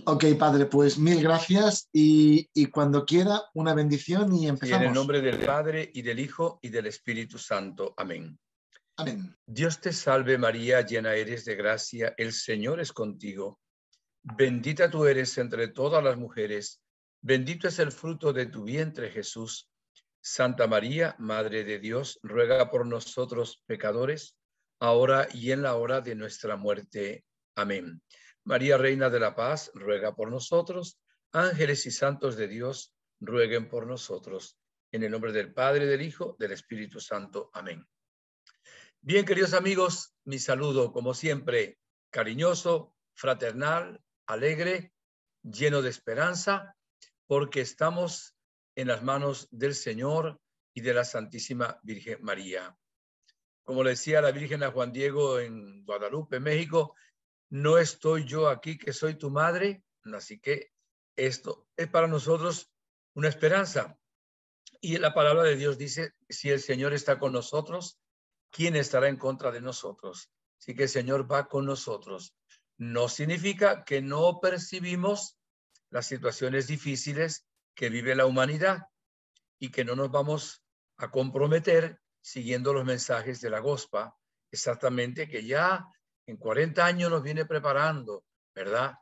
Ok, padre, pues mil gracias y cuando quiera una bendición y Y en el empezamos. nombre del Padre, y del Hijo, y del Espíritu Santo. Amén. Amén. Dios te salve María, llena eres de gracia, el Señor es contigo. Bendita tú eres entre todas las mujeres, bendito es el fruto de tu vientre, Jesús. Santa María, Madre de Dios, ruega por nosotros pecadores, ahora y en la hora de nuestra muerte. Amén. María, Reina de la Paz, ruega por nosotros. Ángeles y santos de Dios, rueguen por nosotros. En el nombre del Padre, del Hijo, del Espíritu Santo. Amén. Bien, queridos amigos, mi saludo, como siempre, cariñoso, fraternal, alegre, lleno de esperanza, porque estamos en las manos del Señor y de la Santísima Virgen María. Como le decía la Virgen a Juan Diego en Guadalupe, México, no estoy yo aquí que soy tu madre, así que esto es para nosotros una esperanza. Y la palabra de Dios dice, si el Señor está con nosotros, ¿quién estará en contra de nosotros? Así que el Señor va con nosotros. No significa que no percibimos las situaciones difíciles que vive la humanidad y que no nos vamos a comprometer siguiendo los mensajes de la Gospa, exactamente, que ya en 40 años nos viene preparando, ¿verdad?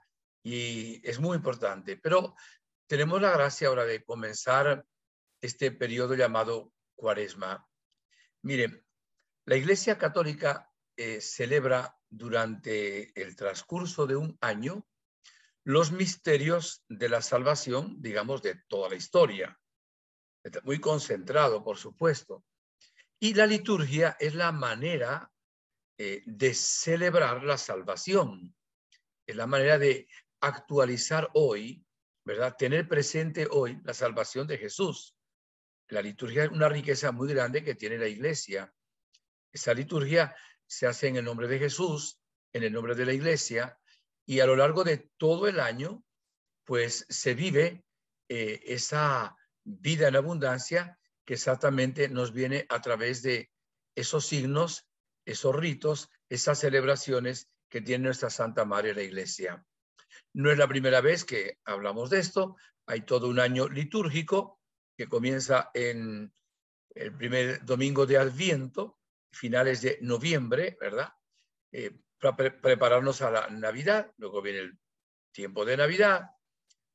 Y es muy importante. Pero tenemos la gracia ahora de comenzar este periodo llamado Cuaresma. Miren, la Iglesia Católica celebra durante el transcurso de un año los misterios de la salvación, digamos, de toda la historia. Está muy concentrado, por supuesto. Y la liturgia es la manera de celebrar la salvación. Es la manera de actualizar hoy, ¿verdad? Tener presente hoy la salvación de Jesús. La liturgia es una riqueza muy grande que tiene la Iglesia. Esa liturgia se hace en el nombre de Jesús, en el nombre de la Iglesia, y a lo largo de todo el año, pues se vive esa vida en abundancia que exactamente nos viene a través de esos signos, esos ritos, esas celebraciones que tiene nuestra Santa Madre la Iglesia. No es la primera vez que hablamos de esto, hay todo un año litúrgico que comienza en el primer domingo de Adviento, finales de noviembre, ¿verdad? Para prepararnos a la Navidad, luego viene el tiempo de Navidad,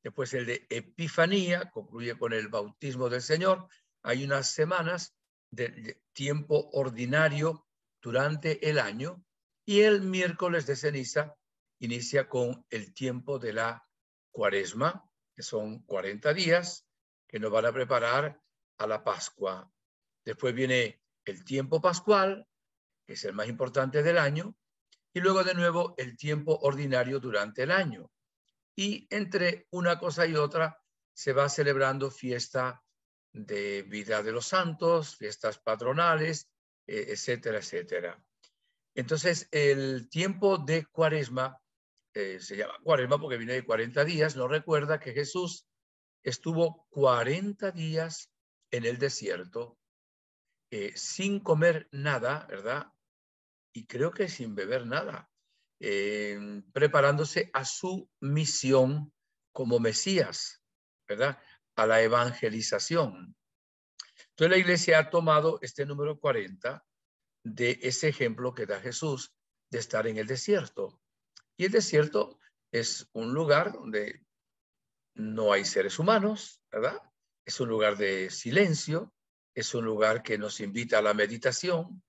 después el de Epifanía, concluye con el bautismo del Señor. Hay unas semanas de tiempo ordinario durante el año y el miércoles de ceniza inicia con el tiempo de la Cuaresma, que son 40 días que nos van a preparar a la Pascua. Después viene el tiempo pascual, que es el más importante del año, y luego de nuevo el tiempo ordinario durante el año. Y entre una cosa y otra se va celebrando fiesta de vida de los santos, fiestas patronales, etcétera, etcétera. Entonces, el tiempo de Cuaresma se llama Cuaresma porque viene de 40 días. Nos recuerda que Jesús estuvo 40 días en el desierto sin comer nada, ¿verdad? Y creo que sin beber nada, preparándose a su misión como Mesías, ¿verdad? A la evangelización. Entonces la Iglesia ha tomado este número 40 de ese ejemplo que da Jesús de estar en el desierto. Y el desierto es un lugar donde no hay seres humanos, ¿verdad? Es un lugar de silencio, es un lugar que nos invita a la meditación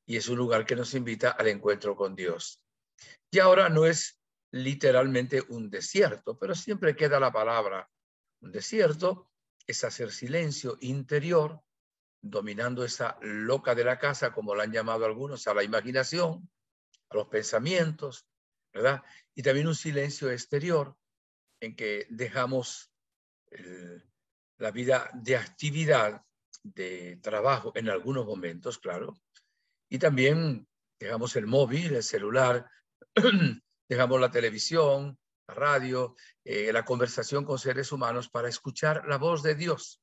y es un lugar que nos invita al encuentro con Dios. Y ahora no es literalmente un desierto, pero siempre queda la palabra. Un desierto es hacer silencio interior, dominando esa loca de la casa, como la han llamado algunos, a la imaginación, a los pensamientos, ¿verdad? Y también un silencio exterior en que dejamos la vida de actividad, de trabajo en algunos momentos, claro, y también dejamos el móvil, el celular, dejamos la televisión, la radio, la conversación con seres humanos para escuchar la voz de Dios.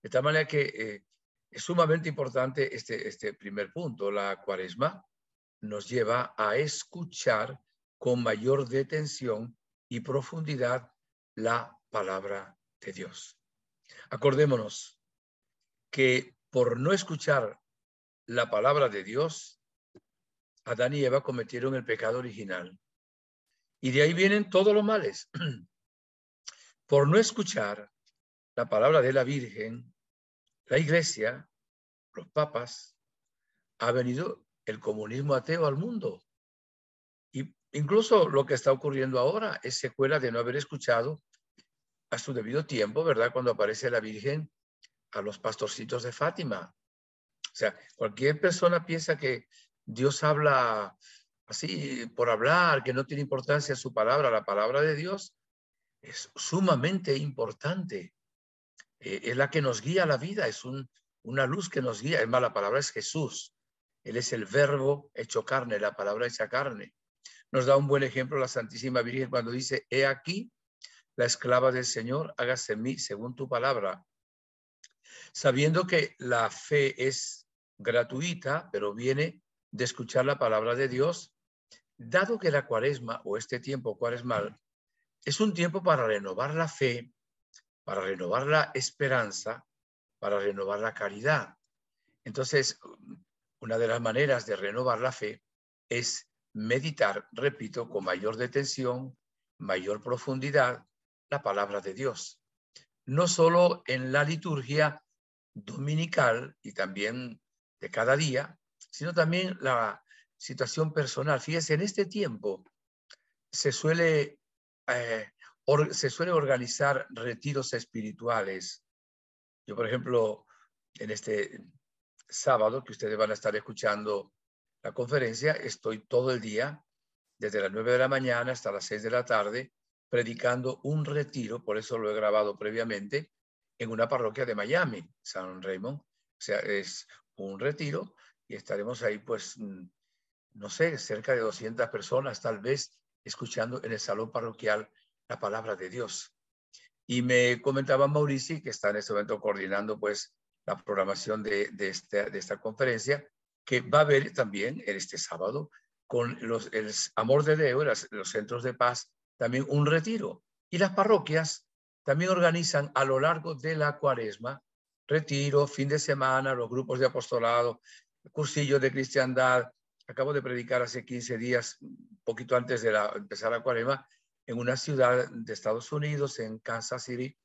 De tal manera que es sumamente importante este primer punto. La Cuaresma nos lleva a escuchar con mayor detención y profundidad la palabra de Dios. Acordémonos que por no escuchar la palabra de Dios, Adán y Eva cometieron el pecado original. Y de ahí vienen todos los males. Por no escuchar la palabra de la Virgen, la Iglesia, los papas, ha venido el comunismo ateo al mundo. Y incluso lo que está ocurriendo ahora es secuela de no haber escuchado a su debido tiempo, ¿verdad? Cuando aparece la Virgen a los pastorcitos de Fátima. O sea, cualquier persona piensa que Dios habla así por hablar, que no tiene importancia su palabra. La palabra de Dios es sumamente importante. Es la que nos guía a la vida, es una luz que nos guía. Es más, la palabra es Jesús. Él es el verbo hecho carne, la palabra hecha carne. Nos da un buen ejemplo la Santísima Virgen cuando dice, he aquí la esclava del Señor, hágase en mí según tu palabra. Sabiendo que la fe es gratuita, pero viene de escuchar la palabra de Dios, dado que la cuaresma o este tiempo cuaresmal es un tiempo para renovar la fe, para renovar la esperanza, para renovar la caridad. Entonces, una de las maneras de renovar la fe es meditar, repito, con mayor detención, mayor profundidad, la palabra de Dios. No solo en la liturgia dominical y también de cada día, sino también la situación personal. Fíjese, en este tiempo se suele organizar retiros espirituales. Yo, por ejemplo, en este sábado que ustedes van a estar escuchando la conferencia, estoy todo el día, desde las 9 de la mañana hasta las 6 de la tarde, predicando un retiro, por eso lo he grabado previamente, en una parroquia de Miami, San Raymond. O sea, es un retiro y estaremos ahí, pues, no sé, cerca de 200 personas, tal vez, escuchando en el salón parroquial la palabra de Dios. Y me comentaba Maurici, que está en este momento coordinando, pues, la programación de esta conferencia, que va a haber también en este sábado, con el Amor de Dios, los centros de paz, también un retiro. Y las parroquias también organizan a lo largo de la cuaresma, retiro, fin de semana, los grupos de apostolado, cursillos de cristiandad. Acabo de predicar hace 15 días, un poquito antes de empezar la cuaresma, en una ciudad de Estados Unidos, en Kansas City,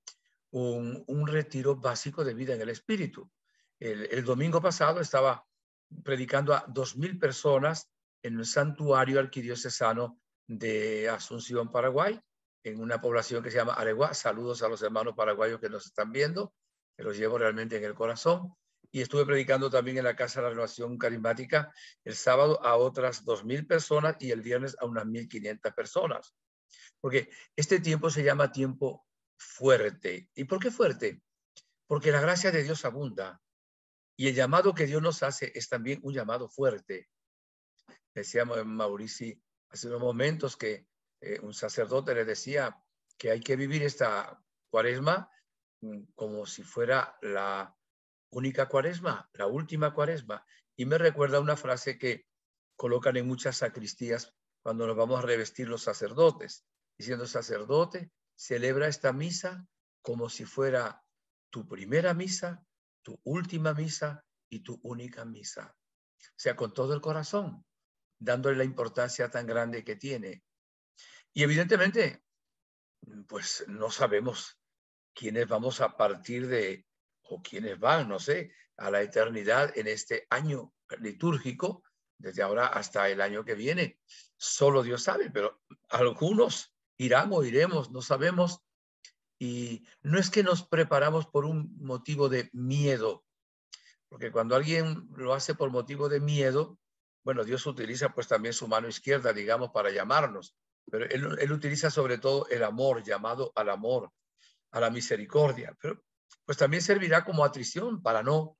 un retiro básico de vida en el espíritu. El domingo pasado estaba predicando a 2,000 personas en un santuario arquidiocesano de Asunción, Paraguay, en una población que se llama Areguá. Saludos a los hermanos paraguayos que nos están viendo, que los llevo realmente en el corazón. Y estuve predicando también en la Casa de la Renovación Carismática el sábado a otras 2,000 personas y el viernes a unas 1,500 personas. Porque este tiempo se llama tiempo fuerte. ¿Y por qué fuerte? Porque la gracia de Dios abunda y el llamado que Dios nos hace es también un llamado fuerte. Decíamos Maurici hace unos momentos que un sacerdote le decía que hay que vivir esta cuaresma como si fuera la única cuaresma, la última cuaresma. Y me recuerda una frase que colocan en muchas sacristías cuando nos vamos a revestir los sacerdotes, diciendo: sacerdote, celebra esta misa como si fuera tu primera misa, tu última misa y tu única misa. O sea, con todo el corazón, dándole la importancia tan grande que tiene. Y evidentemente, pues no sabemos quiénes vamos a partir de, o quiénes van, no sé, a la eternidad en este año litúrgico, desde ahora hasta el año que viene. Solo Dios sabe, pero algunos irán o iremos, no sabemos. Y no es que nos preparamos por un motivo de miedo, porque cuando alguien lo hace por motivo de miedo, bueno, Dios utiliza pues también su mano izquierda, digamos, para llamarnos, pero él utiliza sobre todo el amor, llamado al amor, a la misericordia, pero pues también servirá como atrición para no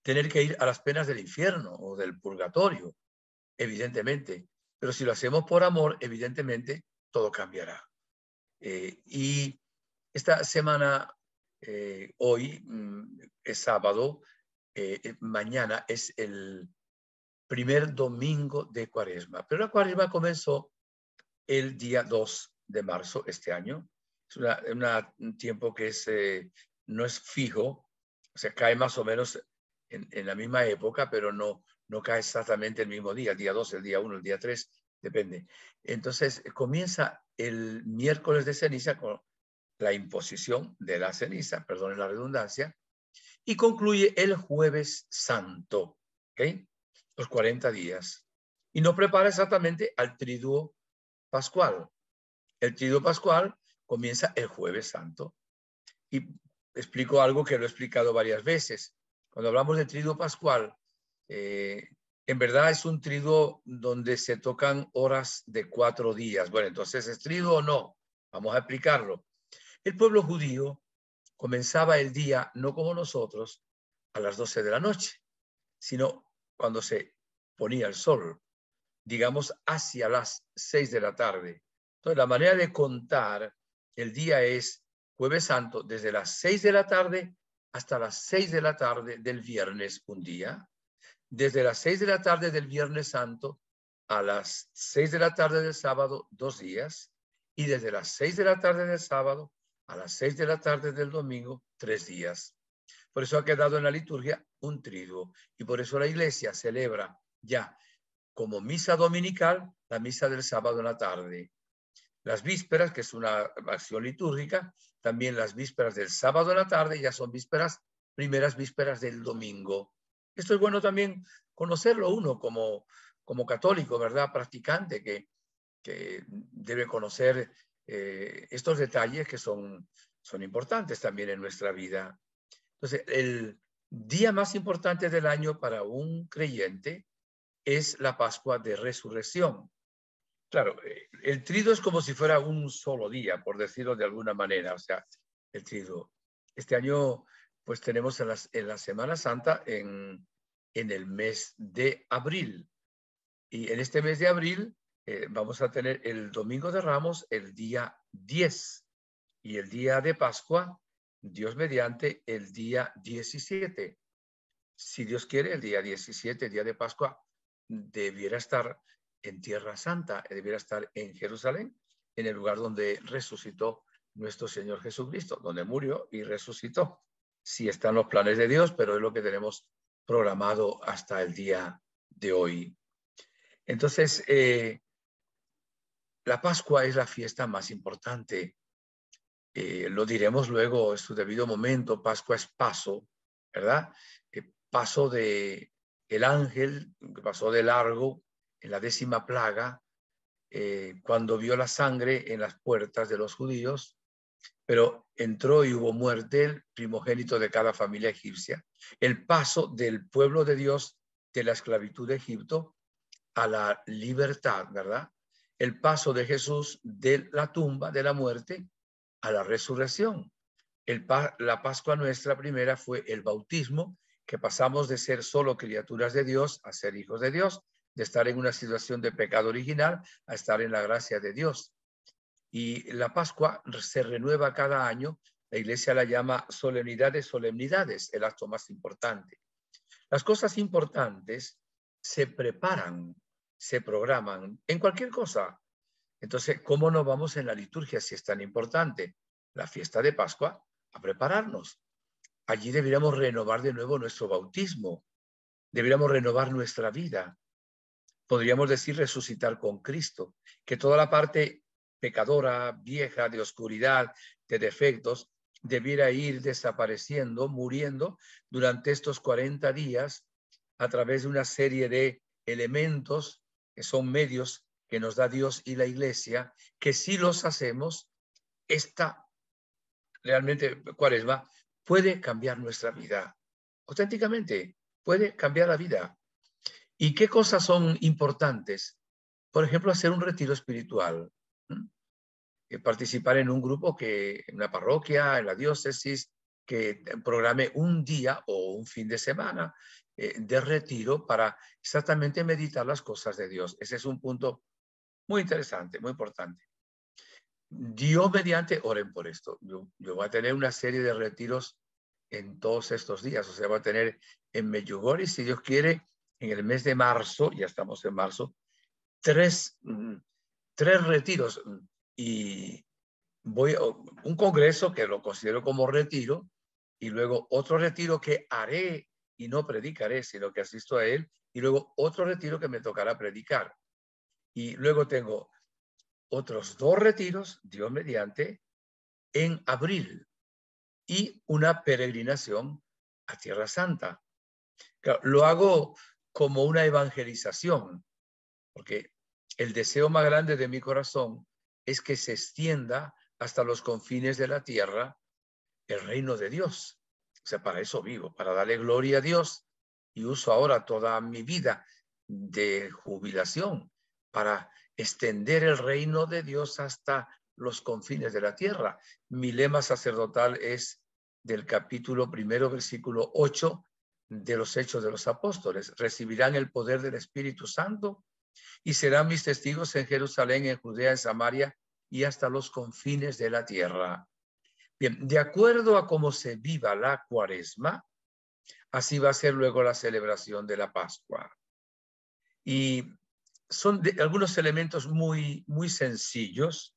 tener que ir a las penas del infierno o del purgatorio, evidentemente. Pero si lo hacemos por amor, evidentemente todo cambiará. Y esta semana, hoy es sábado, mañana es el primer domingo de Cuaresma. Pero la Cuaresma comenzó el día 2 de marzo este año. Es un tiempo que no es fijo, o sea, cae más o menos en la misma época, pero no cae exactamente el mismo día, el día 2, el día 1, el día 3, depende. Entonces comienza el miércoles de ceniza con la imposición de la ceniza, perdonen la redundancia, y concluye el jueves santo, ¿ok? Los 40 días. Y nos prepara exactamente al triduo pascual. El triduo pascual comienza el jueves santo. Y explico algo que lo he explicado varias veces. Cuando hablamos de triduo pascual, en verdad es un triduo donde se tocan horas de 4 días. Bueno, entonces, ¿es triduo o no? Vamos a explicarlo. El pueblo judío comenzaba el día, no como nosotros, a las 12 de la noche, sino cuando se ponía el sol, digamos hacia las 6 de la tarde. Entonces, la manera de contar el día es Jueves Santo, desde las 6 de la tarde hasta las 6 de la tarde del viernes un día, desde las 6 de la tarde del Viernes Santo a las 6 de la tarde del sábado 2 días, y desde las 6 de la tarde del sábado a las 6 de la tarde del domingo 3 días. Por eso ha quedado en la liturgia un triduo, y por eso la iglesia celebra ya como misa dominical la misa del sábado en la tarde. Las vísperas, que es una acción litúrgica, también las vísperas del sábado en la tarde ya son primeras vísperas del domingo. Esto es bueno también conocerlo uno como católico, ¿verdad? Practicante, que debe conocer estos detalles que son importantes también en nuestra vida. Entonces, el día más importante del año para un creyente es la Pascua de Resurrección. Claro, el triduo es como si fuera un solo día, por decirlo de alguna manera. O sea, el triduo. Este año, pues tenemos en la Semana Santa en el mes de abril. Y en este mes de abril vamos a tener el Domingo de Ramos el día 10 y el día de Pascua, Dios mediante, el día 17. Si Dios quiere, el día 17, día de Pascua, debiera estar en Tierra Santa, debiera estar en Jerusalén, en el lugar donde resucitó nuestro Señor Jesucristo, donde murió y resucitó. Sí están los planes de Dios, pero es lo que tenemos programado hasta el día de hoy. Entonces, la Pascua es la fiesta más importante. Lo diremos luego en su debido momento. Pascua es paso, ¿verdad? Paso de el ángel que pasó de largo en la 10ª plaga, cuando vio la sangre en las puertas de los judíos, pero entró y hubo muerte el primogénito de cada familia egipcia. El paso del pueblo de Dios de la esclavitud de Egipto a la libertad, ¿verdad? El paso de Jesús de la tumba, de la muerte, a la resurrección. La Pascua nuestra primera fue el bautismo, que pasamos de ser solo criaturas de Dios a ser hijos de Dios, de estar en una situación de pecado original a estar en la gracia de Dios. Y la Pascua se renueva cada año. La iglesia la llama solemnidad de solemnidades, el acto más importante. Las cosas importantes se preparan, se programan en cualquier cosa. Entonces, ¿cómo no vamos en la liturgia si es tan importante la fiesta de Pascua a prepararnos? Allí deberíamos renovar de nuevo nuestro bautismo, deberíamos renovar nuestra vida. Podríamos decir resucitar con Cristo, que toda la parte pecadora, vieja, de oscuridad, de defectos, debiera ir desapareciendo, muriendo durante estos 40 días a través de una serie de elementos que son medios que nos da Dios y la iglesia, que si los hacemos, esta realmente Cuaresma puede cambiar nuestra vida. Auténticamente, puede cambiar la vida. ¿Y qué cosas son importantes? Por ejemplo, hacer un retiro espiritual, participar en un grupo en una parroquia, en la diócesis, que programe un día o un fin de semana de retiro para exactamente meditar las cosas de Dios. Ese es un punto muy interesante, muy importante. Dios mediante, oren por esto. Yo voy a tener una serie de retiros en todos estos días. O sea, voy a tener en Medjugorje, si Dios quiere, en el mes de marzo, ya estamos en marzo, tres retiros. y voy a un congreso que lo considero como retiro, y luego otro retiro que haré y no predicaré, sino que asisto a él, y luego otro retiro que me tocará predicar. Y luego tengo otros 2 retiros, Dios mediante, en abril, y una peregrinación a Tierra Santa. Claro, lo hago como una evangelización, porque el deseo más grande de mi corazón es que se extienda hasta los confines de la tierra el reino de Dios. O sea, para eso vivo, para darle gloria a Dios, y uso ahora toda mi vida de jubilación para extender el reino de Dios hasta los confines de la tierra. Mi lema sacerdotal es del capítulo 1, versículo 8 de los Hechos de los Apóstoles. Recibirán el poder del Espíritu Santo y serán mis testigos en Jerusalén, en Judea, en Samaria y hasta los confines de la tierra. Bien, de acuerdo a cómo se viva la Cuaresma, así va a ser luego la celebración de la Pascua. Y son algunos elementos muy sencillos,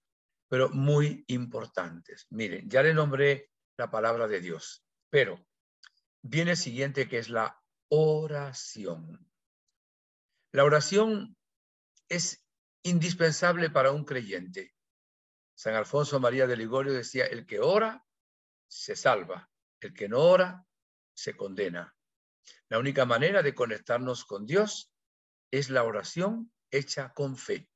pero muy importantes. Miren, ya le nombré la palabra de Dios, pero viene el siguiente, que es la oración. La oración es indispensable para un creyente. San Alfonso María de Ligorio decía: el que ora se salva, el que no ora se condena. La única manera de conectarnos con Dios es la oración hecha con fe.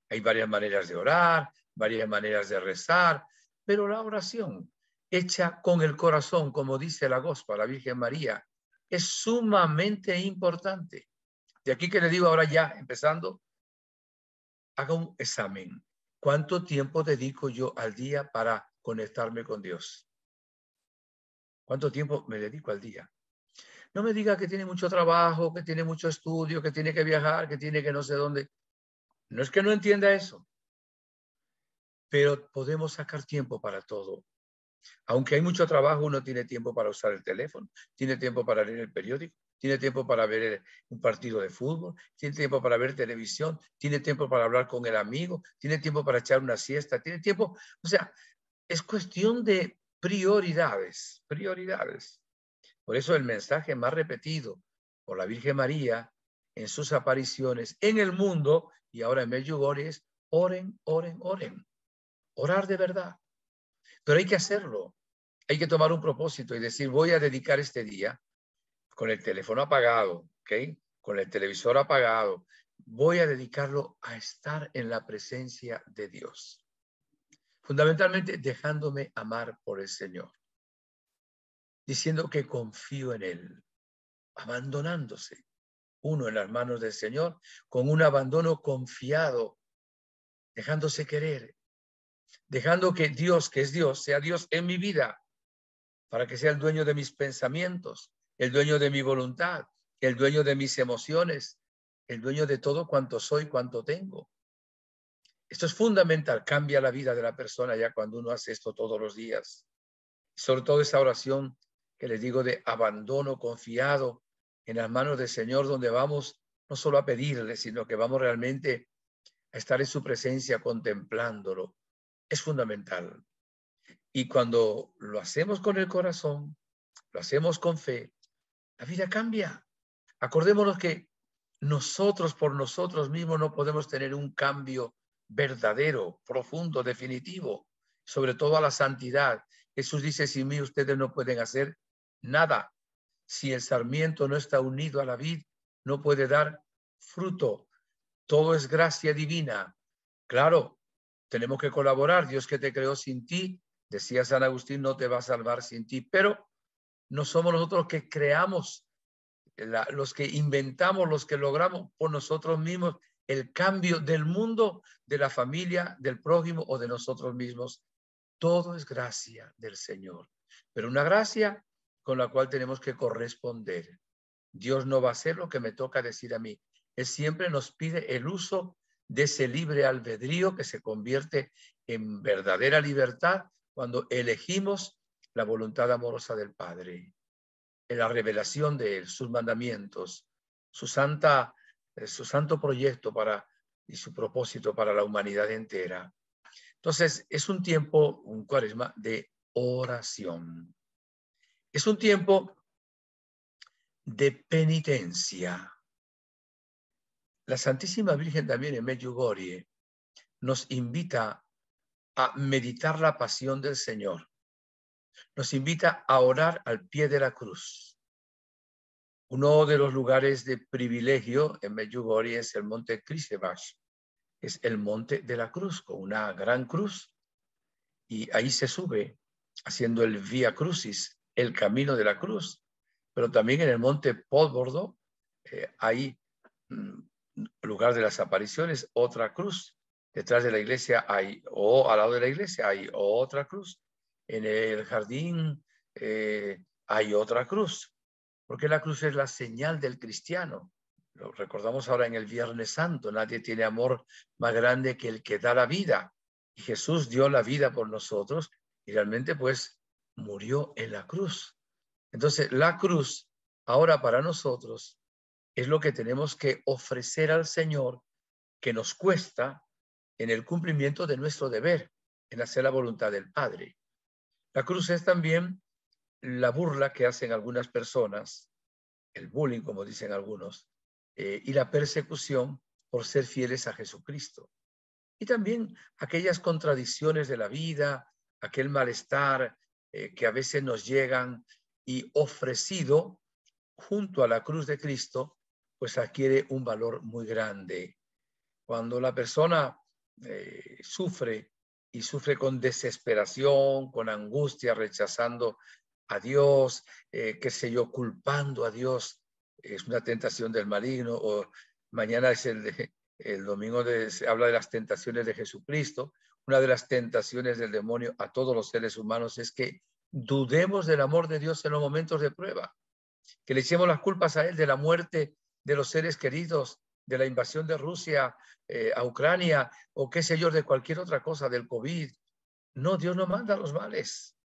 Hay varias maneras de orar, varias maneras de rezar, pero la oración hecha con el corazón, como dice la Gospa, la Virgen María, es sumamente importante. De aquí que le digo ahora ya, empezando, haga un examen. ¿Cuánto tiempo dedico yo al día para conectarme con Dios? ¿Cuánto tiempo me dedico al día? No me diga que tiene mucho trabajo, que tiene mucho estudio, que tiene que viajar, que tiene que no sé dónde. No es que no entienda eso, pero podemos sacar tiempo para todo. Aunque hay mucho trabajo, uno tiene tiempo para usar el teléfono, tiene tiempo para leer el periódico, tiene tiempo para ver un partido de fútbol, tiene tiempo para ver televisión, tiene tiempo para hablar con el amigo, tiene tiempo para echar una siesta, tiene tiempo, o sea, es cuestión de prioridades, prioridades. Por eso el mensaje más repetido por la Virgen María en sus apariciones en el mundo y ahora en Medjugorje es: oren, oren, oren. Orar de verdad. Pero hay que hacerlo. Hay que tomar un propósito y decir: voy a dedicar este día con el teléfono apagado, ¿ok? Con el televisor apagado. Voy a dedicarlo a estar en la presencia de Dios. Fundamentalmente dejándome amar por el Señor. Diciendo que confío en Él. Abandonándose uno en las manos del Señor, con un abandono confiado, dejándose querer, dejando que Dios, que es Dios, sea Dios en mi vida, para que sea el dueño de mis pensamientos, el dueño de mi voluntad, el dueño de mis emociones, el dueño de todo cuanto soy, cuanto tengo. Esto es fundamental, cambia la vida de la persona ya cuando uno hace esto todos los días. Sobre todo esa oración que les digo de abandono confiado en las manos del Señor, donde vamos no solo a pedirle, sino que vamos realmente a estar en su presencia contemplándolo. Es fundamental. Y cuando lo hacemos con el corazón, lo hacemos con fe, la vida cambia. Acordémonos que nosotros por nosotros mismos no podemos tener un cambio verdadero, profundo, definitivo, sobre todo a la santidad. Jesús dice: sin mí ustedes no pueden hacer nada. Si el sarmiento no está unido a la vid, no puede dar fruto. Todo es gracia divina. Claro, tenemos que colaborar. Dios que te creó sin ti, decía San Agustín, no te va a salvar sin ti. Pero no somos nosotros los que creamos, los que inventamos, los que logramos por nosotros mismos el cambio del mundo, de la familia, del prójimo o de nosotros mismos. Todo es gracia del Señor, pero una gracia con la cual tenemos que corresponder. Dios no va a hacer lo que me toca decir a mí. Él siempre nos pide el uso de ese libre albedrío que se convierte en verdadera libertad cuando elegimos la voluntad amorosa del Padre, en la revelación de Él, sus mandamientos, su santo proyecto y su propósito para la humanidad entera. Entonces, es un tiempo, un cuaresma de oración. Es un tiempo de penitencia. La Santísima Virgen también en Medjugorje nos invita a meditar la pasión del Señor. Nos invita a orar al pie de la cruz. Uno de los lugares de privilegio en Medjugorje es el monte Kristevach. Es el monte de la cruz, con una gran cruz. Y ahí se sube haciendo el Vía Crucis, el camino de la cruz. Pero también en el monte Podbordo hay lugar de las apariciones, otra cruz. Detrás de la iglesia hay, o al lado de la iglesia hay otra cruz. En el jardín hay otra cruz. Porque la cruz es la señal del cristiano. Lo recordamos ahora en el Viernes Santo. Nadie tiene amor más grande que el que da la vida. Y Jesús dio la vida por nosotros y realmente pues murió en la cruz. Entonces la cruz ahora para nosotros es lo que tenemos que ofrecer al Señor, que nos cuesta en el cumplimiento de nuestro deber, en hacer la voluntad del Padre. La cruz es también la burla que hacen algunas personas, el bullying, como dicen algunos, y la persecución por ser fieles a Jesucristo. Y también aquellas contradicciones de la vida, aquel malestar que a veces nos llegan y ofrecido junto a la cruz de Cristo, pues adquiere un valor muy grande. Cuando la persona sufre y sufre con desesperación, con angustia, rechazando a Dios, qué sé yo, culpando a Dios, es una tentación del maligno, o mañana es el domingo se habla de las tentaciones de Jesucristo. Una de las tentaciones del demonio a todos los seres humanos es que dudemos del amor de Dios en los momentos de prueba, que le echemos las culpas a Él de la muerte de los seres queridos, de la invasión de Rusia a Ucrania, o qué sé yo, de cualquier otra cosa, del COVID. No, Dios no manda los males.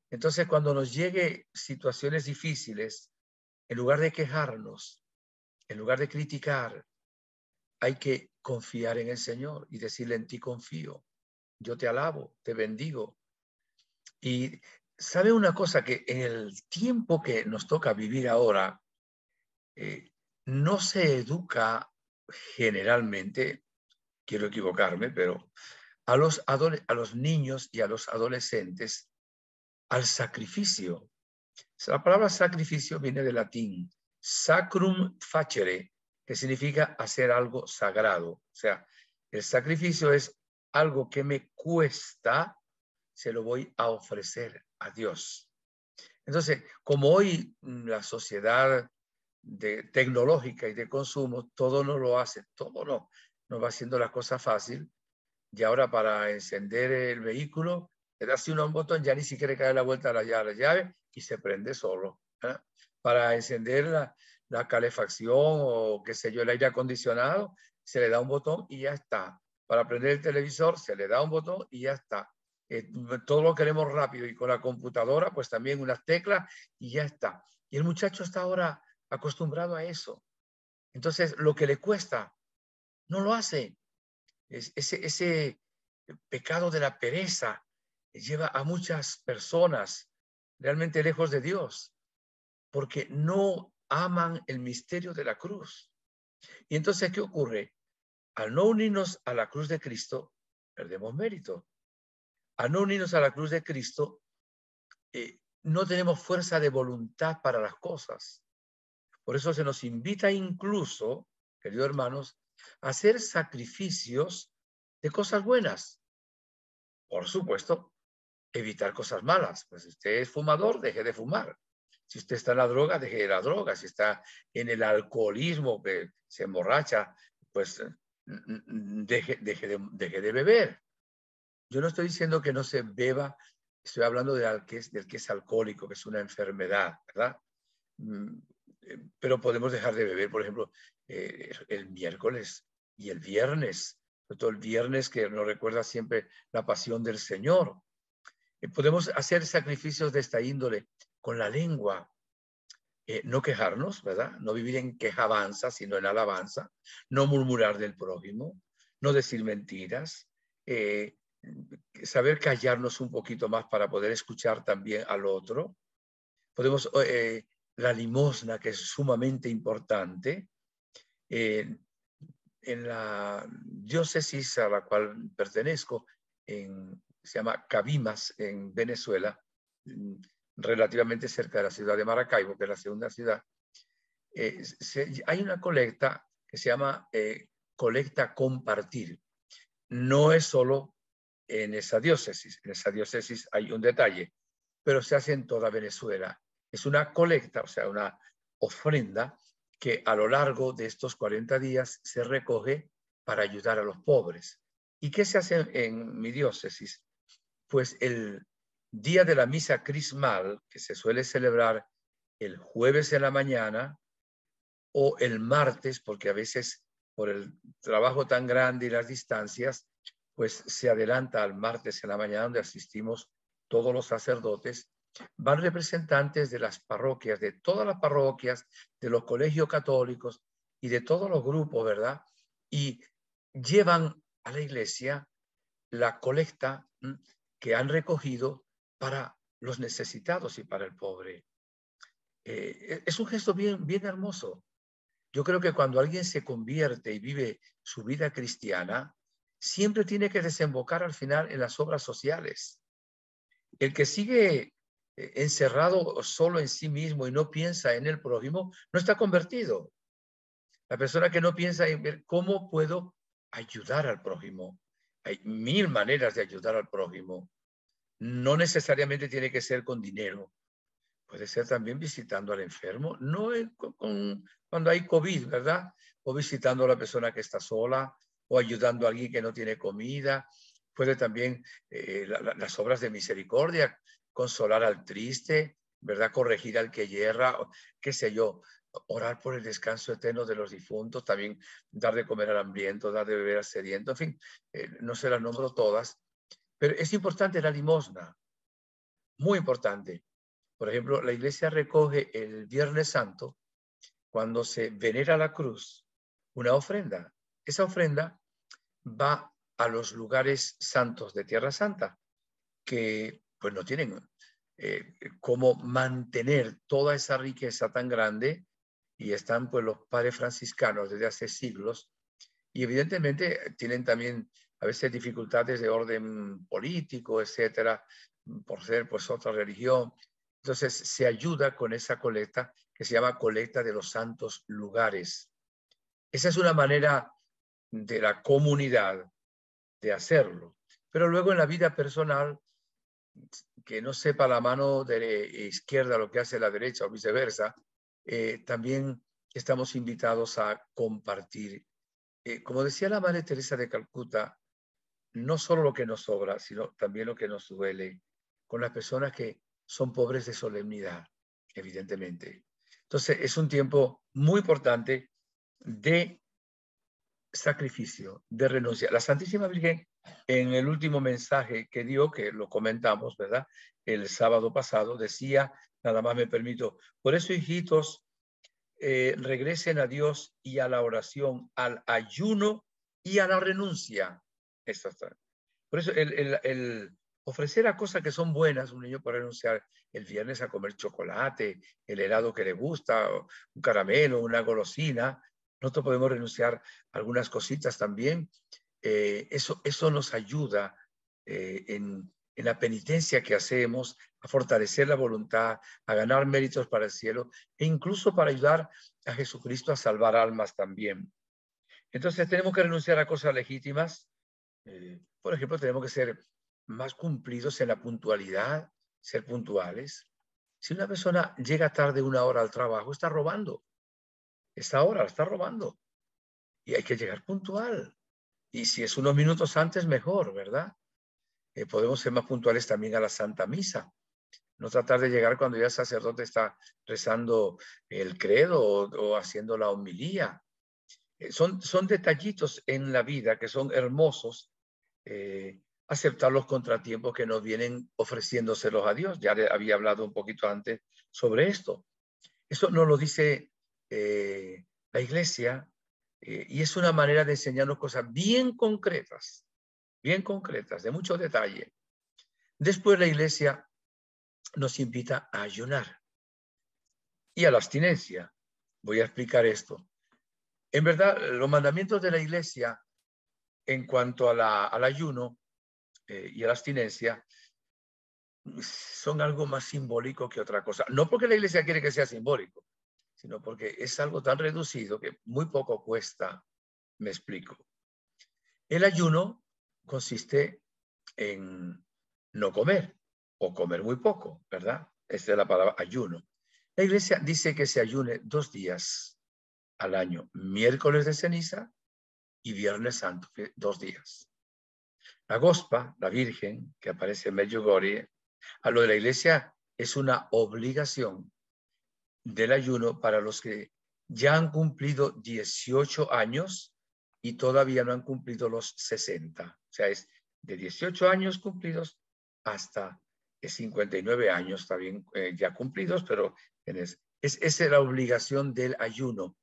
Entonces, cuando nos llegue situaciones difíciles, en lugar de quejarnos, en lugar de criticar, hay que confiar en el Señor y decirle: en ti confío, yo te alabo, te bendigo. Y sabe una cosa, que en el tiempo que nos toca vivir ahora, no se educa generalmente, quiero equivocarme, pero a los niños y a los adolescentes al sacrificio. La palabra sacrificio viene del latín sacrum facere, que significa hacer algo sagrado. O sea, el sacrificio es algo que me cuesta, se lo voy a ofrecer a Dios. Entonces, como hoy la sociedad tecnológica y de consumo, todo no lo hace, todo no, nos va haciendo la cosa fácil. Y ahora para encender el vehículo, le das uno a un botón, ya ni siquiera cae la vuelta a la llave y se prende solo. Para encender la calefacción o qué sé yo, el aire acondicionado, se le da un botón y ya está. Para prender el televisor, se le da un botón y ya está. Todo lo queremos rápido, y con la computadora, pues también unas teclas y ya está. Y el muchacho está ahora acostumbrado a eso. Entonces, lo que le cuesta, no lo hace. Ese pecado de la pereza lleva a muchas personas realmente lejos de Dios, porque no aman el misterio de la cruz. Y entonces, ¿qué ocurre? Al no unirnos a la cruz de Cristo, perdemos mérito. Al no unirnos a la cruz de Cristo, no tenemos fuerza de voluntad para las cosas. Por eso se nos invita incluso, queridos hermanos, a hacer sacrificios de cosas buenas. Por supuesto, evitar cosas malas. Pues si usted es fumador, deje de fumar. Si usted está en la droga, deje de la droga. Si está en el alcoholismo, que se emborracha, pues deje de beber. Yo no estoy diciendo que no se beba, estoy hablando del que es alcohólico, que es una enfermedad, ¿verdad? Pero podemos dejar de beber, por ejemplo, el miércoles y el viernes, sobre todo el viernes, que nos recuerda siempre la pasión del Señor. Podemos hacer sacrificios de esta índole con la lengua, no quejarnos, ¿verdad? No vivir en quejabanza, sino en alabanza, no murmurar del prójimo, no decir mentiras, saber callarnos un poquito más para poder escuchar también al otro. Podemos, la limosna, que es sumamente importante. En la diócesis a la cual pertenezco, se llama Cabimas, en Venezuela, relativamente cerca de la ciudad de Maracaibo, que es la segunda ciudad, hay una colecta que se llama colecta compartir. No es solo en esa diócesis hay un detalle, pero se hace en toda Venezuela. Es una colecta, o sea, una ofrenda que a lo largo de estos 40 días se recoge para ayudar a los pobres. ¿Y qué se hace en mi diócesis? Pues el día de la misa crismal, que se suele celebrar el jueves en la mañana o el martes, porque a veces por el trabajo tan grande y las distancias, pues se adelanta al martes en la mañana, donde asistimos todos los sacerdotes. Van representantes de las parroquias, de todas las parroquias, de los colegios católicos y de todos los grupos, ¿verdad? Y llevan a la iglesia la colecta que han recogido para los necesitados y para el pobre. Es un gesto bien, bien hermoso. Yo creo que cuando alguien se convierte y vive su vida cristiana, siempre tiene que desembocar al final en las obras sociales. El que sigue encerrado solo en sí mismo y no piensa en el prójimo, no está convertido. La persona que no piensa en ver cómo puedo ayudar al prójimo. Hay 1000 maneras de ayudar al prójimo. No necesariamente tiene que ser con dinero. Puede ser también visitando al enfermo, no cuando hay COVID, ¿verdad? O visitando a la persona que está sola, o ayudando a alguien que no tiene comida. Puede también las obras de misericordia, consolar al triste, ¿verdad? Corregir al que yerra, qué sé yo, orar por el descanso eterno de los difuntos, también dar de comer al hambriento, dar de beber al sediento, en fin, no se las nombro todas, pero es importante la limosna, muy importante. Por ejemplo, la iglesia recoge el Viernes Santo, cuando se venera la cruz, una ofrenda. Esa ofrenda va a los lugares santos de Tierra Santa, que pues no tienen cómo mantener toda esa riqueza tan grande, y están pues los padres franciscanos desde hace siglos, y evidentemente tienen también a veces dificultades de orden político, etcétera, por ser pues otra religión. Entonces se ayuda con esa colecta que se llama colecta de los santos lugares. Esa es una manera de la comunidad de hacerlo. Pero luego en la vida personal, que no sepa la mano izquierda lo que hace la derecha o viceversa, también estamos invitados a compartir. Como decía la Madre Teresa de Calcuta, no solo lo que nos sobra, sino también lo que nos duele, con las personas que son pobres de solemnidad, evidentemente. Entonces, es un tiempo muy importante de sacrificio, de renuncia. La Santísima Virgen, en el último mensaje que dio, que lo comentamos, ¿verdad? El sábado pasado, decía, nada más me permito, por eso, hijitos, regresen a Dios y a la oración, al ayuno y a la renuncia. Eso está. Por eso el ofrecer a cosas que son buenas, un niño puede renunciar el viernes a comer chocolate, el helado que le gusta, un caramelo, una golosina. Nosotros podemos renunciar a algunas cositas también. Eso nos ayuda en la penitencia que hacemos, a fortalecer la voluntad, a ganar méritos para el cielo e incluso para ayudar a Jesucristo a salvar almas también. Entonces tenemos que renunciar a cosas legítimas. Por ejemplo, tenemos que ser más cumplidos en la puntualidad, ser puntuales. Si una persona llega tarde 1 hora al trabajo, está robando. Esta hora la está robando. Y hay que llegar puntual. Y si es unos minutos antes, mejor, ¿verdad? Podemos ser más puntuales también a la Santa Misa. No tratar de llegar cuando ya el sacerdote está rezando el credo o haciendo la homilía. Son detallitos en la vida que son hermosos. Aceptar los contratiempos que nos vienen ofreciéndoselos a Dios. Ya había hablado un poquito antes sobre esto. Eso nos lo dice la Iglesia, y es una manera de enseñarnos cosas bien concretas bien concretas, de mucho detalle. Después la Iglesia nos invita a ayunar y a la abstinencia. Voy a explicar esto. En verdad, los mandamientos de la Iglesia en cuanto al ayuno y a la abstinencia son algo más simbólico que otra cosa. No porque la Iglesia quiere que sea simbólico, sino porque es algo tan reducido que muy poco cuesta. Me explico. El ayuno consiste en no comer o comer muy poco, ¿verdad? Esta es la palabra ayuno. La Iglesia dice que se ayune 2 días al año, miércoles de ceniza y viernes santo, 2 días. La Gospa, la Virgen, que aparece en Medjugorje, a lo de la Iglesia es una obligación del ayuno para los que ya han cumplido 18 años y todavía no han cumplido los 60. O sea, es de 18 años cumplidos hasta 59 años, también ya cumplidos, pero esa es la obligación del ayuno.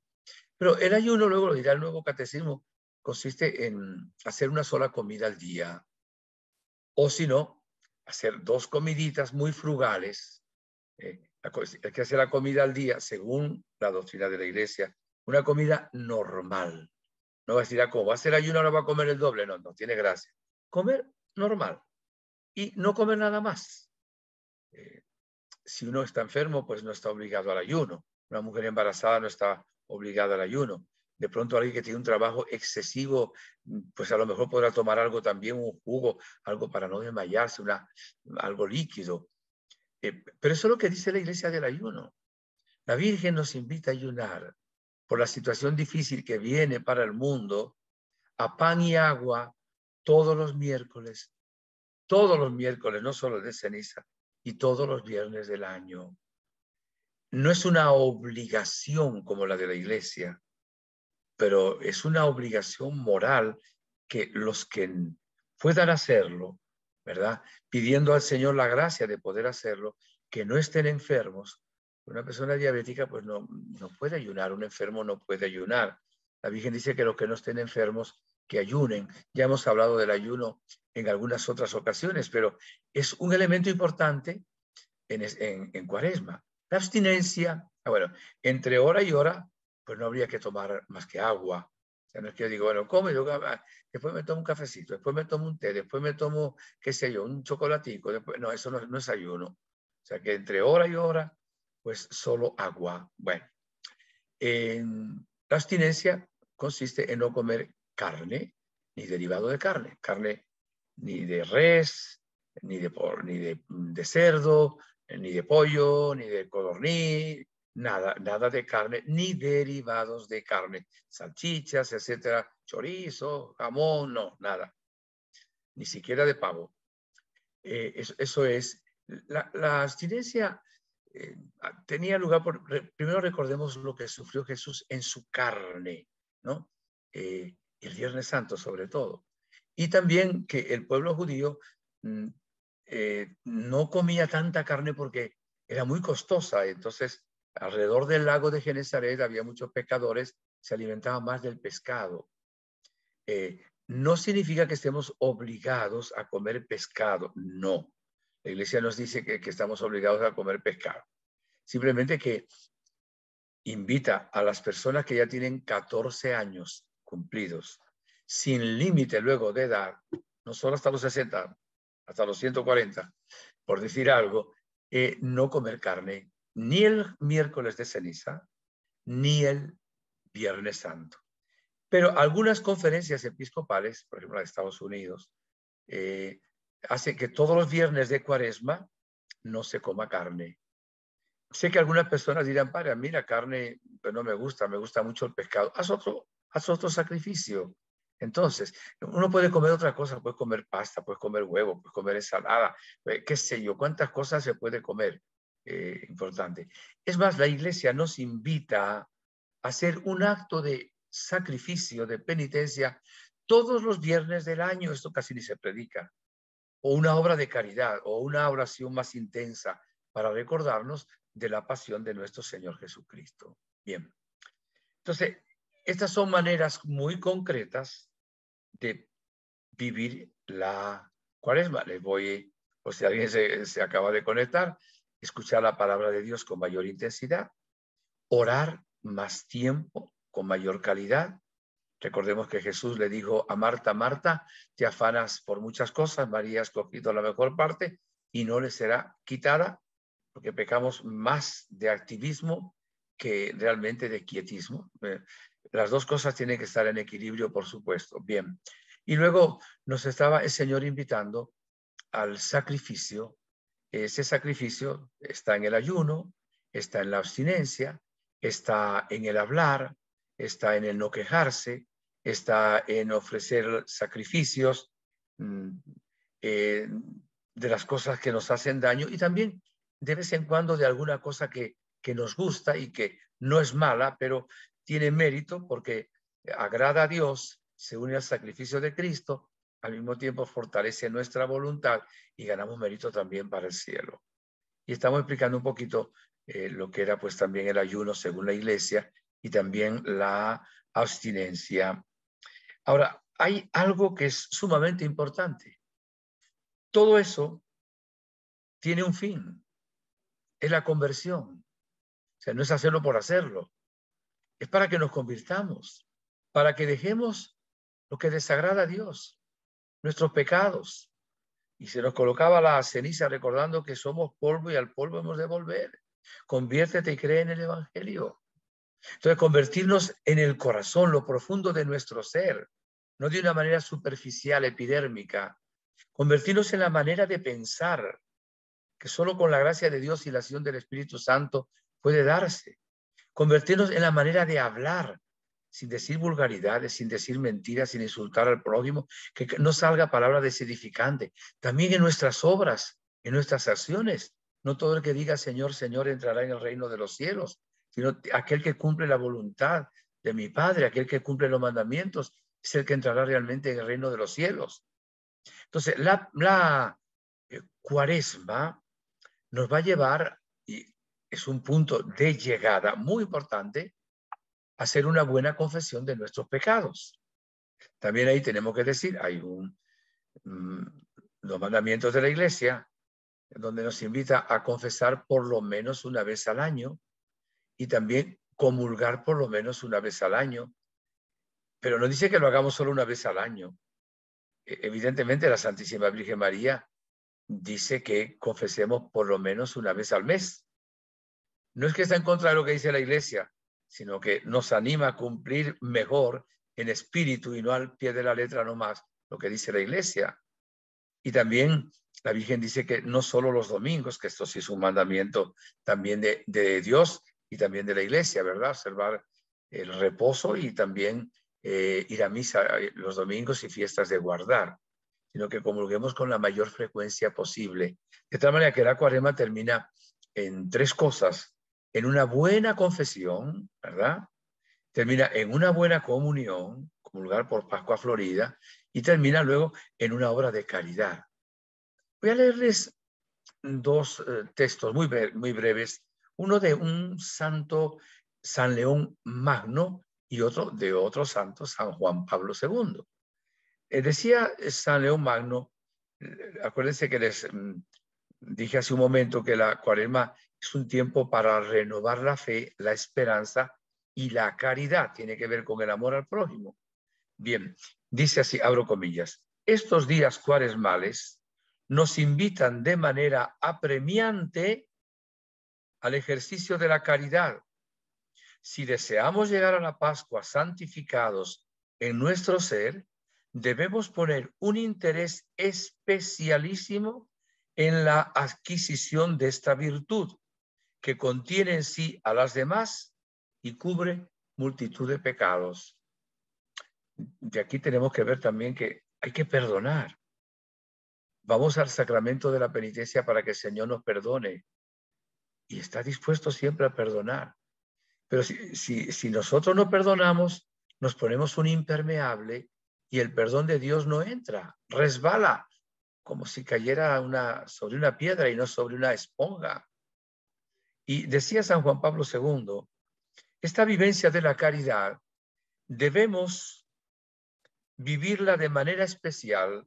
Pero el ayuno, luego lo dirá el Nuevo Catecismo, consiste en hacer una sola comida al día, o si no, hacer 2 comiditas muy frugales. Hay que hacer la comida al día, según la doctrina de la Iglesia, una comida normal. No va a decir, ¿cómo va a hacer ayuno, ahora va a comer el doble? No, no tiene gracia. Comer normal y no comer nada más. Si uno está enfermo, pues no está obligado al ayuno. Una mujer embarazada no está obligada al ayuno. De pronto alguien que tiene un trabajo excesivo, pues a lo mejor podrá tomar algo también, un jugo, algo para no desmayarse, algo líquido. Pero eso es lo que dice la Iglesia del ayuno. La Virgen nos invita a ayunar por la situación difícil que viene para el mundo, a pan y agua todos los miércoles, no solo de ceniza, y todos los viernes del año. No es una obligación como la de la Iglesia, pero es una obligación moral que los que puedan hacerlo, ¿verdad? Pidiendo al Señor la gracia de poder hacerlo, que no estén enfermos. Una persona diabética pues no puede ayunar, un enfermo no puede ayunar. La Virgen dice que los que no estén enfermos, que ayunen. Ya hemos hablado del ayuno en algunas otras ocasiones, pero es un elemento importante en Cuaresma. La abstinencia, bueno, entre hora y hora, pues no habría que tomar más que agua. O sea, no es que yo digo, bueno, come, después me tomo un cafecito, después me tomo un té, después me tomo, qué sé yo, un chocolatico. Después, no, eso no es ayuno. O sea, que entre hora y hora, pues solo agua. Bueno, la abstinencia consiste en no comer carne ni derivado de carne. Carne ni de res, ni de cerdo, ni de pollo, ni de codorniz, nada de carne, ni derivados de carne, salchichas, etcétera, chorizo, jamón, no, nada, ni siquiera de pavo. Eso es, la abstinencia tenía lugar primero recordemos lo que sufrió Jesús en su carne, ¿no? El Viernes Santo sobre todo. Y también que el pueblo judío no comía tanta carne porque era muy costosa. Entonces, alrededor del lago de Genesaret había muchos pescadores, se alimentaban más del pescado. No significa que estemos obligados a comer pescado, no. La Iglesia nos dice que estamos obligados a comer pescado. Simplemente que invita a las personas que ya tienen 14 años cumplidos, sin límite luego de edad, no solo hasta los 60, hasta los 140, por decir algo, no comer carne ni el miércoles de ceniza, ni el Viernes Santo. Pero algunas conferencias episcopales, por ejemplo, en Estados Unidos, hacen que todos los viernes de Cuaresma no se coma carne. Sé que algunas personas dirán, para mí la carne pues no me gusta mucho el pescado. Haz otro sacrificio. Entonces, uno puede comer otra cosa, puede comer pasta, puede comer huevo, puede comer ensalada, qué sé yo, cuántas cosas se puede comer. Importante. Es más, la Iglesia nos invita a hacer un acto de sacrificio, de penitencia, todos los viernes del año. Esto casi ni se predica. O una obra de caridad, o una oración más intensa para recordarnos de la pasión de nuestro Señor Jesucristo. Bien. Entonces, estas son maneras muy concretas de vivir la Cuaresma. Les voy, por si alguien se acaba de conectar, escuchar la palabra de Dios con mayor intensidad, orar más tiempo, con mayor calidad. Recordemos que Jesús le dijo a Marta, Marta, te afanas por muchas cosas, María ha escogido la mejor parte y no le será quitada, porque pecamos más de activismo que realmente de quietismo. Las dos cosas tienen que estar en equilibrio, por supuesto. Bien. Y luego nos estaba el Señor invitando al sacrificio. Ese sacrificio está en el ayuno, está en la abstinencia, está en el hablar, está en el no quejarse, está en ofrecer sacrificios de las cosas que nos hacen daño y también de vez en cuando de alguna cosa que nos gusta y que no es mala, pero tiene mérito porque agrada a Dios, se une al sacrificio de Cristo, al mismo tiempo fortalece nuestra voluntad y ganamos mérito también para el cielo. Y estamos explicando un poquito lo que era pues también el ayuno según la Iglesia y también la abstinencia. Ahora, hay algo que es sumamente importante. Todo eso tiene un fin, es la conversión. O sea, no es hacerlo por hacerlo, es para que nos convirtamos, para que dejemos lo que desagrada a Dios, nuestros pecados. Y se nos colocaba la ceniza recordando que somos polvo y al polvo hemos de volver. Conviértete y cree en el Evangelio. Entonces, convertirnos en el corazón, lo profundo de nuestro ser, no de una manera superficial, epidérmica. Convertirnos en la manera de pensar, que solo con la gracia de Dios y la acción del Espíritu Santo puede darse. Convertirnos en la manera de hablar, sin decir vulgaridades, sin decir mentiras, sin insultar al prójimo, que no salga palabra desedificante. También en nuestras obras, en nuestras acciones. No todo el que diga Señor, Señor entrará en el reino de los cielos, sino aquel que cumple la voluntad de mi Padre, aquel que cumple los mandamientos, es el que entrará realmente en el reino de los cielos. Entonces, la Cuaresma nos va a llevar, y es un punto de llegada muy importante, a hacer una buena confesión de nuestros pecados. También ahí tenemos que decir, hay los mandamientos de la Iglesia, donde nos invita a confesar por lo menos una vez al año y también comulgar por lo menos una vez al año. Pero no dice que lo hagamos solo una vez al año. Evidentemente la Santísima Virgen María dice que confesemos por lo menos una vez al mes. No es que está en contra de lo que dice la Iglesia, sino que nos anima a cumplir mejor en espíritu y no al pie de la letra nomás lo que dice la Iglesia. Y también la Virgen dice que no solo los domingos, que esto sí es un mandamiento también de Dios y también de la Iglesia, ¿verdad? Observar el reposo y también ir a misa los domingos y fiestas de guardar, sino que comulguemos con la mayor frecuencia posible. De tal manera que la Cuaresma termina en tres cosas: en una buena confesión, ¿verdad? Termina en una buena comunión, comulgar por Pascua Florida, y termina luego en una obra de caridad. Voy a leerles dos textos muy breves, uno de un santo, San León Magno, y otro de otro santo, San Juan Pablo II. Decía San León Magno, acuérdense que les dije hace un momento que la Cuaresma es un tiempo para renovar la fe, la esperanza y la caridad. Tiene que ver con el amor al prójimo. Bien, dice así, abro comillas, estos días cuaresmales nos invitan de manera apremiante al ejercicio de la caridad. Si deseamos llegar a la Pascua santificados en nuestro ser, debemos poner un interés especialísimo en la adquisición de esta virtud, que contiene en sí a las demás y cubre multitud de pecados. De aquí tenemos que ver también que hay que perdonar. Vamos al sacramento de la penitencia para que el Señor nos perdone. Y está dispuesto siempre a perdonar. Pero si nosotros no perdonamos, nos ponemos un impermeable y el perdón de Dios no entra, resbala, como si cayera sobre una piedra y no sobre una esponja. Y decía San Juan Pablo II, esta vivencia de la caridad debemos vivirla de manera especial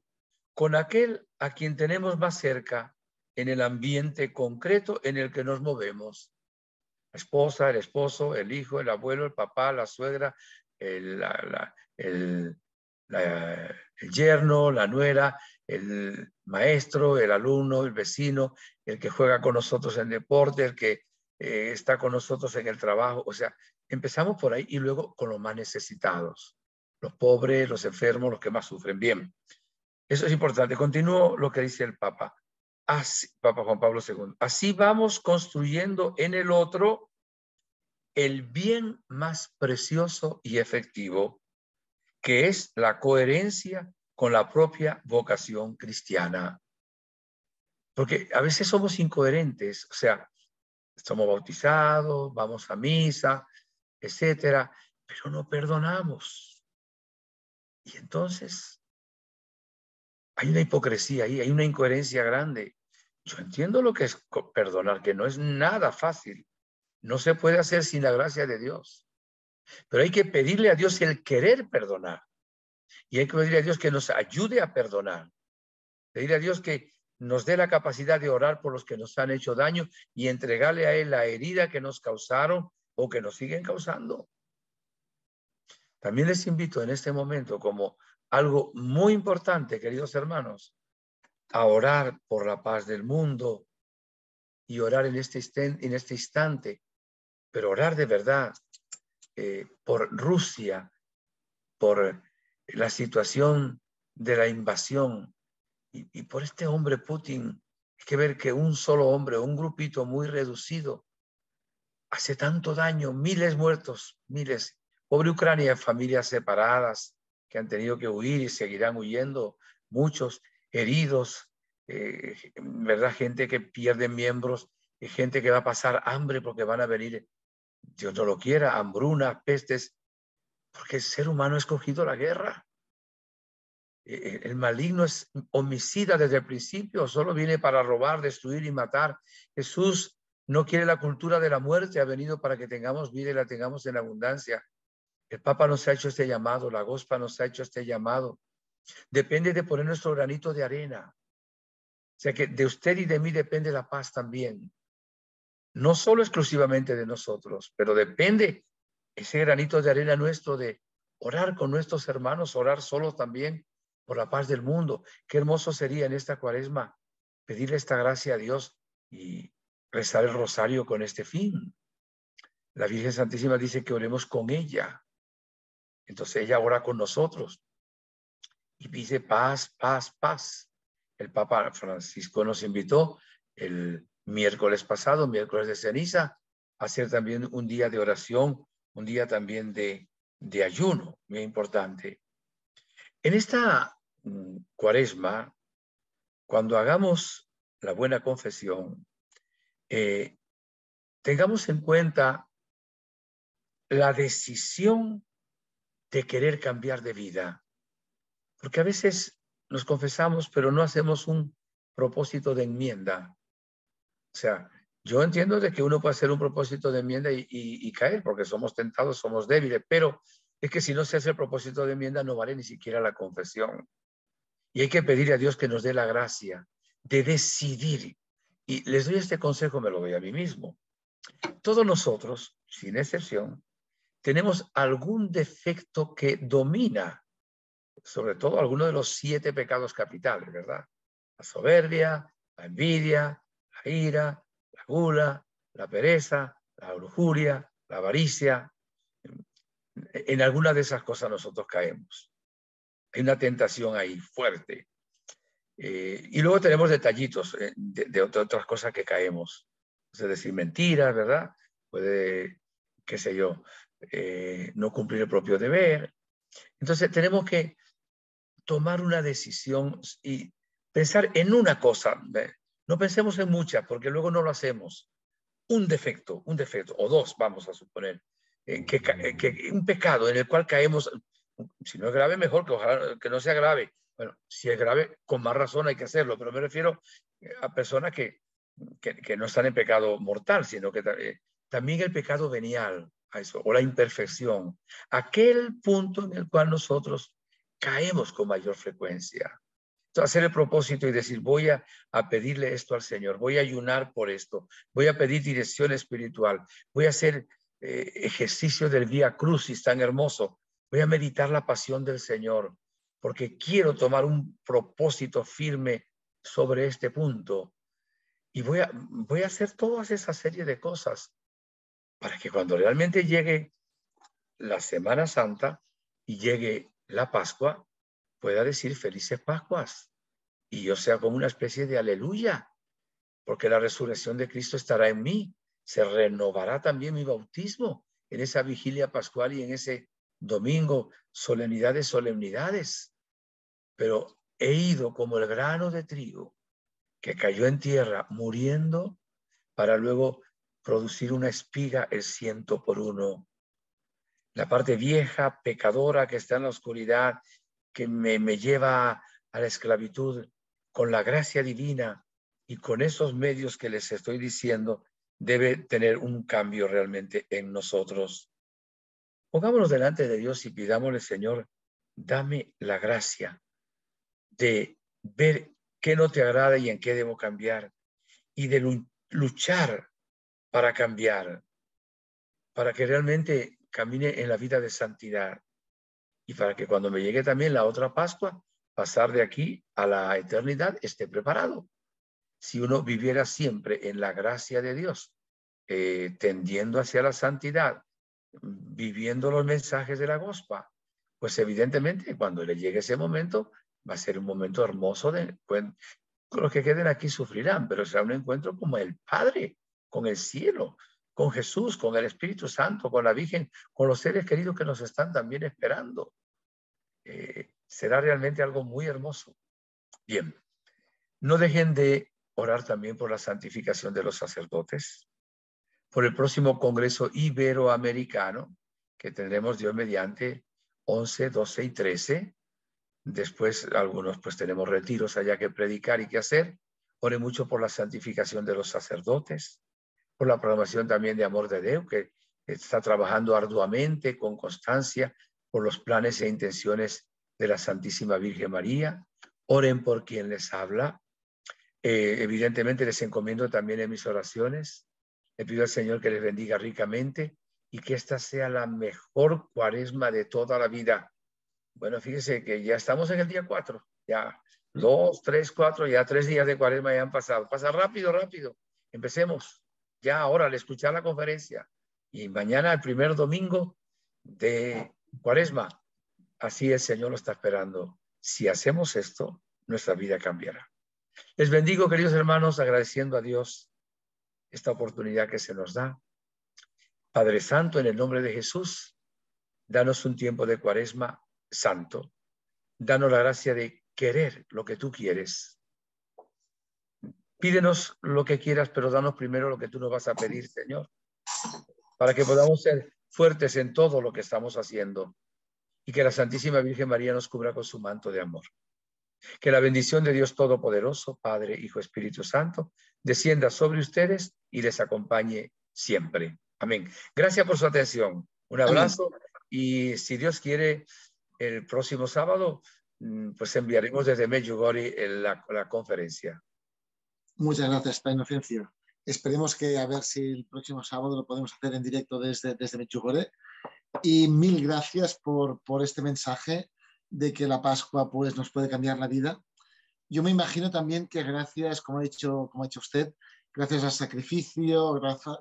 con aquel a quien tenemos más cerca en el ambiente concreto en el que nos movemos. La esposa, el esposo, el hijo, el abuelo, el papá, la suegra, el yerno, la nuera, el maestro, el alumno, el vecino, el que juega con nosotros en deporte, el que está con nosotros en el trabajo. O sea, empezamos por ahí y luego con los más necesitados, los pobres, los enfermos, los que más sufren. Bien, eso es importante. Continúo lo que dice el Papa. Así, Papa Juan Pablo II. Así vamos construyendo en el otro el bien más precioso y efectivo, que es la coherencia con la propia vocación cristiana. Porque a veces somos incoherentes, o sea, somos bautizados, vamos a misa, etcétera, pero no perdonamos. Y entonces hay una hipocresía ahí, hay una incoherencia grande. Yo entiendo lo que es perdonar, que no es nada fácil. No se puede hacer sin la gracia de Dios. Pero hay que pedirle a Dios el querer perdonar. Y hay que pedirle a Dios que nos ayude a perdonar. Pedirle a Dios que nos dé la capacidad de orar por los que nos han hecho daño y entregarle a Él la herida que nos causaron o que nos siguen causando. También les invito en este momento, como algo muy importante, queridos hermanos, a orar por la paz del mundo y orar en este instante, pero orar de verdad por Rusia, por la situación de la invasión y por este hombre Putin. Hay que ver que un solo hombre, un grupito muy reducido, hace tanto daño, miles muertos, miles. Pobre Ucrania, familias separadas que han tenido que huir y seguirán huyendo, muchos heridos, ¿verdad? Gente que pierde miembros, gente que va a pasar hambre porque van a venir, Dios no lo quiera, hambruna, pestes, porque el ser humano ha escogido la guerra. El maligno es homicida desde el principio, solo viene para robar, destruir y matar. Jesús no quiere la cultura de la muerte, ha venido para que tengamos vida y la tengamos en abundancia. El Papa nos ha hecho este llamado, la Gospa nos ha hecho este llamado. Depende de poner nuestro granito de arena. O sea que de usted y de mí depende la paz también. No solo exclusivamente de nosotros, pero depende ese granito de arena nuestro de orar con nuestros hermanos, orar solos también por la paz del mundo. Qué hermoso sería en esta Cuaresma pedirle esta gracia a Dios y rezar el rosario con este fin. La Virgen Santísima dice que oremos con ella. Entonces ella ora con nosotros y dice paz, paz, paz. El Papa Francisco nos invitó el miércoles pasado, miércoles de ceniza, a hacer también un día de oración, un día también de ayuno, muy importante. En esta Cuaresma, cuando hagamos la buena confesión, tengamos en cuenta la decisión de querer cambiar de vida. Porque a veces nos confesamos, pero no hacemos un propósito de enmienda. O sea, yo entiendo de que uno puede hacer un propósito de enmienda y caer, porque somos tentados, somos débiles, pero es que si no se hace el propósito de enmienda no vale ni siquiera la confesión. Y hay que pedir a Dios que nos dé la gracia de decidir. Y les doy este consejo, me lo doy a mí mismo. Todos nosotros, sin excepción, tenemos algún defecto que domina, sobre todo alguno de los 7 pecados capitales, ¿verdad? La soberbia, la envidia, la ira, la gula, la pereza, la lujuria, la avaricia. En alguna de esas cosas nosotros caemos. Hay una tentación ahí fuerte. Y luego tenemos detallitos de otras cosas que caemos. Es decir, mentiras, ¿verdad? Puede, qué sé yo, no cumplir el propio deber. Entonces tenemos que tomar una decisión y pensar en una cosa. No pensemos en muchas, porque luego no lo hacemos. Un defecto, o 2, vamos a suponer, que un pecado en el cual caemos, si no es grave, mejor, que ojalá que no sea grave. Bueno, si es grave, con más razón hay que hacerlo, pero me refiero a personas que no están en pecado mortal, sino que también el pecado venial, a eso, o la imperfección, aquel punto en el cual nosotros caemos con mayor frecuencia. Entonces, hacer el propósito y decir, voy a pedirle esto al Señor, voy a ayunar por esto, voy a pedir dirección espiritual, voy a hacer ejercicio del Vía Crucis tan hermoso, voy a meditar la pasión del Señor, porque quiero tomar un propósito firme sobre este punto. Y voy a hacer todas esa serie de cosas para que cuando realmente llegue la Semana Santa y llegue la Pascua, pueda decir felices Pascuas. Y yo sea como una especie de aleluya, porque la resurrección de Cristo estará en mí. Se renovará también mi bautismo en esa vigilia pascual y en ese domingo, solemnidad de solemnidades. Pero he ido como el grano de trigo que cayó en tierra muriendo para luego producir una espiga el 100 por 1. La parte vieja, pecadora, que está en la oscuridad, que me lleva a la esclavitud, con la gracia divina y con esos medios que les estoy diciendo, debe tener un cambio realmente en nosotros. Pongámonos delante de Dios y pidámosle, Señor, dame la gracia de ver qué no te agrada y en qué debo cambiar, y de luchar para cambiar, para que realmente camine en la vida de santidad y para que cuando me llegue también la otra Pascua, pasar de aquí a la eternidad esté preparado. Si uno viviera siempre en la gracia de Dios, tendiendo hacia la santidad, viviendo los mensajes de la gospel, pues evidentemente cuando le llegue ese momento, va a ser un momento hermoso. Los que queden aquí sufrirán, pero será un encuentro como el Padre, con el cielo, con Jesús, con el Espíritu Santo, con la Virgen, con los seres queridos que nos están también esperando. Será realmente algo muy hermoso. Bien, no dejen de orar también por la santificación de los sacerdotes, por el próximo Congreso Iberoamericano, que tendremos Dios mediante 11, 12 y 13. Después algunos pues tenemos retiros allá que predicar y que hacer. Ore mucho por la santificación de los sacerdotes, por la programación también de Amor de Dios, que está trabajando arduamente, con constancia, por los planes e intenciones de la Santísima Virgen María. Oren por quien les habla. Evidentemente les encomiendo también en mis oraciones. Le pido al Señor que les bendiga ricamente y que esta sea la mejor cuaresma de toda la vida. Bueno, fíjese que ya estamos en el día 4, ya 2, 3, 4, ya 3 días de cuaresma ya han pasado. Pasa rápido, rápido. Empecemos ya ahora al escuchar la conferencia y mañana el primer domingo de cuaresma. Así el Señor lo está esperando. Si hacemos esto, nuestra vida cambiará. Les bendigo, queridos hermanos, agradeciendo a Dios esta oportunidad que se nos da. Padre Santo, en el nombre de Jesús, danos un tiempo de cuaresma santo. Danos la gracia de querer lo que tú quieres. Pídenos lo que quieras, pero danos primero lo que tú nos vas a pedir, Señor, para que podamos ser fuertes en todo lo que estamos haciendo y que la Santísima Virgen María nos cubra con su manto de amor. Que la bendición de Dios Todopoderoso, Padre, Hijo, Espíritu Santo, descienda sobre ustedes y les acompañe siempre. Amén. Gracias por su atención. Un abrazo. Amén. Y si Dios quiere, el próximo sábado, pues enviaremos desde Medjugorje la conferencia. Muchas gracias, Padre Inocencio. Esperemos que a ver si el próximo sábado lo podemos hacer en directo desde Medjugorje. Y mil gracias por este mensaje de que la Pascua pues, nos puede cambiar la vida. Yo me imagino también que gracias, como ha dicho usted, gracias al sacrificio,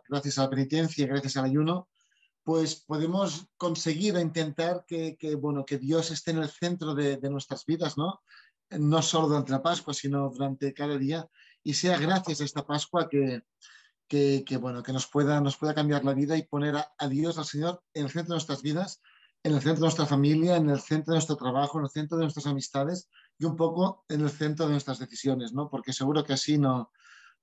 gracias a la penitencia, gracias al ayuno, pues podemos conseguir o intentar que Dios esté en el centro de nuestras vidas, ¿no? No solo durante la Pascua, sino durante cada día. Y sea gracias a esta Pascua que nos pueda cambiar la vida y poner a Dios, al Señor, en el centro de nuestras vidas, en el centro de nuestra familia, en el centro de nuestro trabajo, en el centro de nuestras amistades y un poco en el centro de nuestras decisiones, ¿no? Porque seguro que así no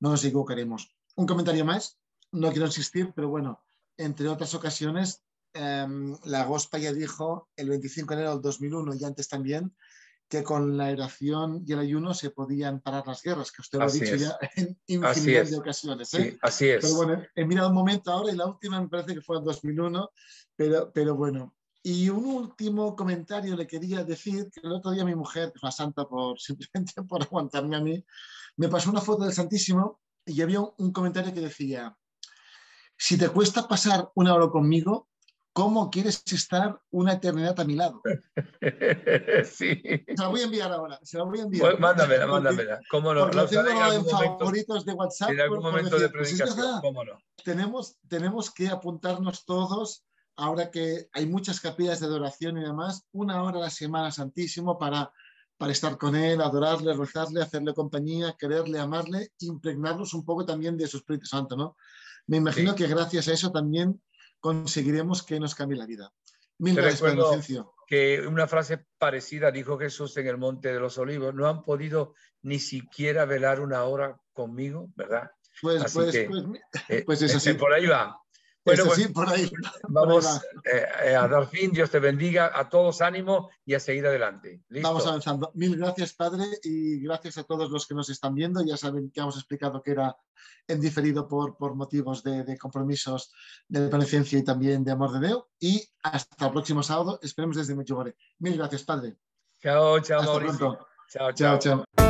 nos equivocaremos. Un comentario más, no quiero insistir, pero bueno, entre otras ocasiones, la Gospa ya dijo el 25 de enero del 2001 y antes también, que con la oración y el ayuno se podían parar las guerras, que usted lo ha dicho ya en infinidad de ocasiones. ¿eh? Sí, así es. Pero bueno, he mirado un momento ahora y la última me parece que fue en 2001, pero bueno, Y un último comentario le quería decir, que el otro día mi mujer, que es una santa simplemente por aguantarme a mí, me pasó una foto del Santísimo y había un comentario que decía: si te cuesta pasar una hora conmigo, ¿cómo quieres estar una eternidad a mi lado? Sí. Se la voy a enviar ahora, se la voy a enviar, Mándamela, porque, mándamela. ¿Cómo no? porque La lo tengo usaré en favoritos de WhatsApp en algún por momento de decir, pues es predicación. verdad, ¿Cómo no? tenemos que apuntarnos todos, ahora que hay muchas capillas de adoración y demás, una hora a la semana Santísimo para estar con Él, adorarle, rezarle, hacerle compañía, quererle, amarle, impregnarnos un poco también de su Espíritu Santo, ¿no? Me imagino Sí. que gracias a eso también conseguiremos que nos cambie la vida. Mil Te gracias, Padre recuerdo Inocencio. que una frase parecida dijo Jesús en el Monte de los Olivos: no han podido ni siquiera velar una hora conmigo, ¿verdad? Pues, Así pues, que pues, pues es así, por ahí va. es Bueno, pues así, por ahí vamos va. a dar fin. Dios te bendiga, a todos ánimo y a seguir adelante. Vamos ¿Listo? avanzando. Mil gracias, Padre, y gracias a todos los que nos están viendo. Ya saben que hemos explicado que era en diferido por motivos de compromisos de beneficencia y también de amor de Dios. Y hasta el próximo sábado, esperemos desde Medjugorje. Mil gracias, Padre. Chao, chao, Hasta Mauricio. pronto. Chao, Chao, chao. chao.